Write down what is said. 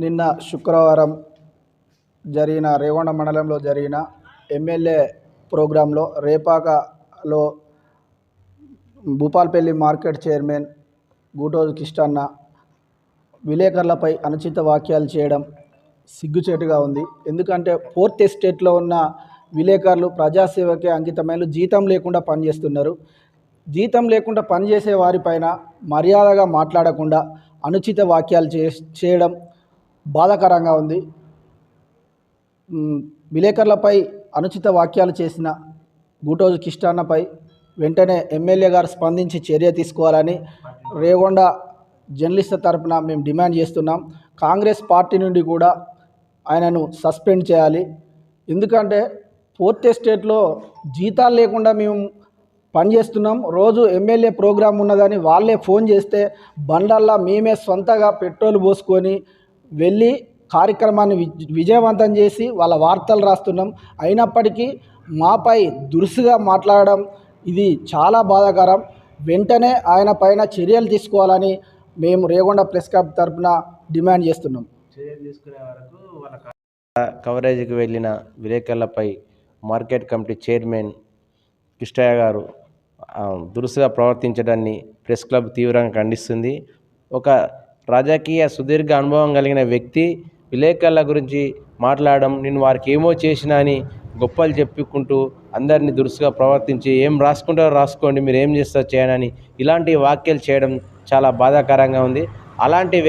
నిన్న శుక్రవారం జరిగిన రేగొండ మండలంలో జరిగిన ఎమ్మెల్యే ప్రోగ్రాంలో రేపాకలో భూపాల్పల్లి మార్కెట్ చైర్మన్ గూటోజు కిష్టన్న విలేకరులపై అనుచిత వ్యాఖ్యలు చేయడం సిగ్గుచేటుగా ఉంది. ఎందుకంటే ఫోర్త్ ఎస్టేట్లో ఉన్న విలేకరులు ప్రజాసేవకే అంకితమైన జీతం లేకుండా పనిచేస్తున్నారు. జీతం లేకుండా పనిచేసే వారిపైన మర్యాదగా మాట్లాడకుండా అనుచిత వ్యాఖ్యలు చేయడం బాధాకరంగా ఉంది. విలేకరులపై అనుచిత వ్యాఖ్యలు చేసిన గూటోజు కిష్టన్నపై వెంటనే ఎమ్మెల్యే గారు స్పందించి చర్య తీసుకోవాలని రేగొండ జర్నలిస్టుల తరపున మేము డిమాండ్ చేస్తున్నాం. కాంగ్రెస్ పార్టీ నుండి కూడా ఆయనను సస్పెండ్ చేయాలి. ఎందుకంటే ఫోర్త్ ఎస్టేట్లో జీతాలు లేకుండా మేము పనిచేస్తున్నాం. రోజు ఎమ్మెల్యే ప్రోగ్రాం ఉన్నదని వాళ్ళే ఫోన్ చేస్తే బండ్లల్లో మేమే సొంతగా పెట్రోల్ పోసుకొని వెళ్ళి కార్యక్రమాన్ని విజయవంతం చేసి వాళ్ళ వార్తలు రాస్తున్నాం. అయినప్పటికీ మాపై దురుసుగా మాట్లాడడం ఇది చాలా బాధాకరం. వెంటనే ఆయన పైన చర్యలు తీసుకోవాలని మేము రేగొండ ప్రెస్ క్లబ్ తరఫున డిమాండ్ చేస్తున్నాం. చర్యలు తీసుకునే వరకు వాళ్ళ కవరేజీకి వెళ్ళిన విలేకరులపై మార్కెట్ కమిటీ చైర్మన్ కిష్టయ్య గారు దురుసుగా ప్రవర్తించడాన్ని ప్రెస్ క్లబ్ తీవ్రంగా ఖండిస్తుంది. ఒక రాజకీయ సుదీర్ఘ అనుభవం కలిగిన వ్యక్తి విలేకరుల గురించి మాట్లాడడం, నేను వారికి ఏమో చేసినా అని గొప్పలు చెప్పుకుంటూ అందరినీ దురుసుగా ప్రవర్తించి ఏం రాసుకుంటారో రాసుకోండి, మీరు ఏం చేస్తారో చేయనని ఇలాంటి వ్యాఖ్యలు చేయడం చాలా బాధాకరంగా ఉంది. అలాంటి